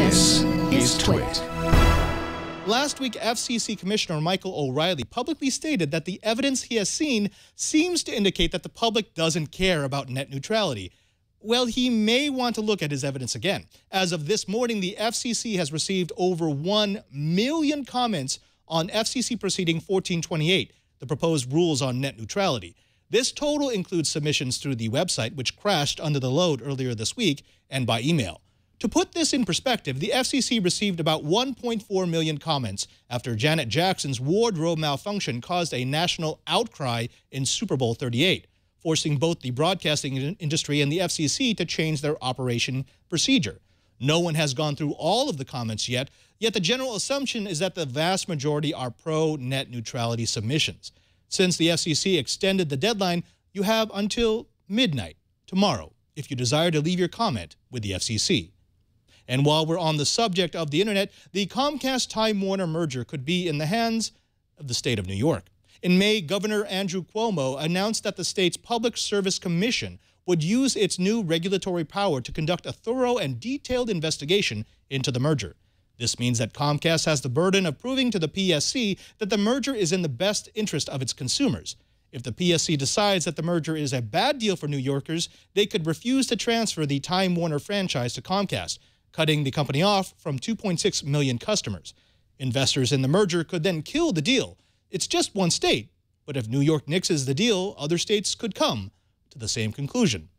This is TWiT. Last week, FCC Commissioner Michael O'Reilly publicly stated that the evidence he has seen seems to indicate that the public doesn't care about net neutrality. Well, he may want to look at his evidence again. As of this morning, the FCC has received over 1 million comments on FCC Proceeding 1428, the proposed rules on net neutrality. This total includes submissions through the website, which crashed under the load earlier this week, and by email. To put this in perspective, the FCC received about 1.4 million comments after Janet Jackson's wardrobe malfunction caused a national outcry in Super Bowl 38, forcing both the broadcasting industry and the FCC to change their operation procedure. No one has gone through all of the comments yet the general assumption is that the vast majority are pro-net neutrality submissions. Since the FCC extended the deadline, you have until midnight tomorrow if you desire to leave your comment with the FCC. And while we're on the subject of the internet, the Comcast-Time Warner merger could be in the hands of the state of New York. In May, Governor Andrew Cuomo announced that the state's Public Service Commission would use its new regulatory power to conduct a thorough and detailed investigation into the merger. This means that Comcast has the burden of proving to the PSC that the merger is in the best interest of its consumers. If the PSC decides that the merger is a bad deal for New Yorkers, they could refuse to transfer the Time Warner franchise to Comcast, cutting the company off from 2.6 million customers. Investors in the merger could then kill the deal. It's just one state, but if New York nixes the deal, other states could come to the same conclusion.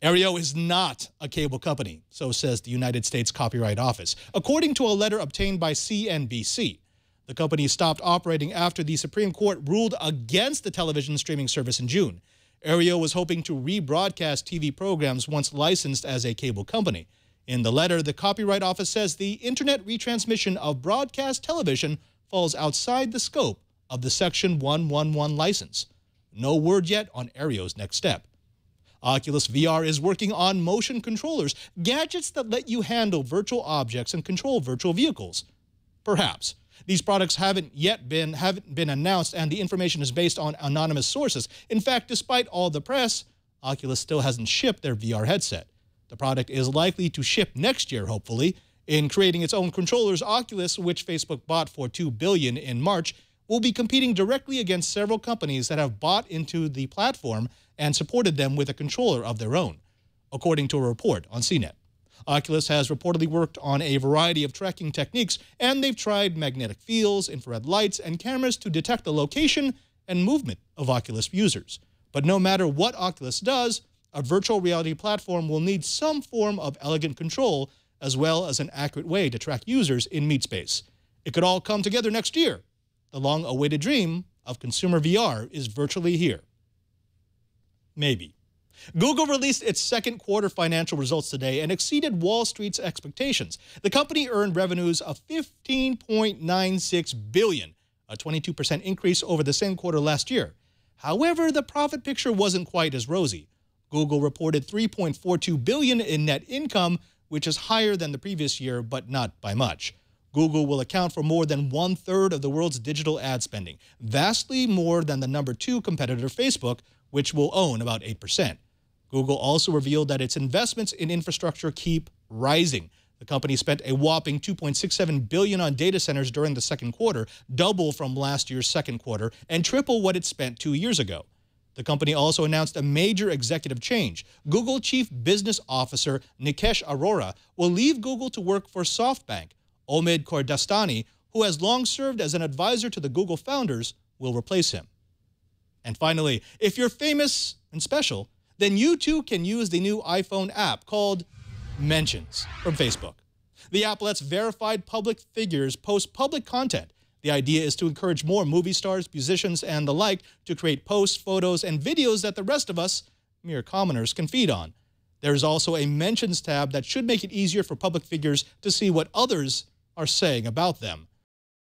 Aereo is not a cable company, so says the United States Copyright Office, according to a letter obtained by CNBC. The company stopped operating after the Supreme Court ruled against the television streaming service in June. Aereo was hoping to rebroadcast TV programs once licensed as a cable company. In the letter, the Copyright Office says the internet retransmission of broadcast television falls outside the scope of the Section 111 license. No word yet on Aereo's next step. Oculus VR is working on motion controllers, gadgets that let you handle virtual objects and control virtual vehicles. Perhaps. These products haven't been announced, and the information is based on anonymous sources. In fact, despite all the press, Oculus still hasn't shipped their VR headset. The product is likely to ship next year, hopefully. In creating its own controllers, Oculus, which Facebook bought for $2 billion in March, will be competing directly against several companies that have bought into the platform and supported them with a controller of their own, according to a report on CNET. Oculus has reportedly worked on a variety of tracking techniques, and they've tried magnetic fields, infrared lights, and cameras to detect the location and movement of Oculus users. But no matter what Oculus does, a virtual reality platform will need some form of elegant control as well as an accurate way to track users in meat space. It could all come together next year. The long-awaited dream of consumer VR is virtually here. Maybe. Google released its second quarter financial results today and exceeded Wall Street's expectations. The company earned revenues of $15.96 billion, a 22% increase over the same quarter last year. However, the profit picture wasn't quite as rosy. Google reported $3.42 billion in net income, which is higher than the previous year, but not by much. Google will account for more than 1/3 of the world's digital ad spending, vastly more than the number 2 competitor Facebook, which will own about 8%. Google also revealed that its investments in infrastructure keep rising. The company spent a whopping $2.67 billion on data centers during the second quarter, double from last year's second quarter, and triple what it spent 2 years ago. The company also announced a major executive change. Google Chief Business Officer Nikesh Arora will leave Google to work for SoftBank. Omid Kordestani, who has long served as an advisor to the Google founders, will replace him. And finally, if you're famous and special, then you too can use the new iPhone app called Mentions from Facebook. The app lets verified public figures post public content. The idea is to encourage more movie stars, musicians, and the like to create posts, photos, and videos that the rest of us, mere commoners, can feed on. There's also a Mentions tab that should make it easier for public figures to see what others are saying about them.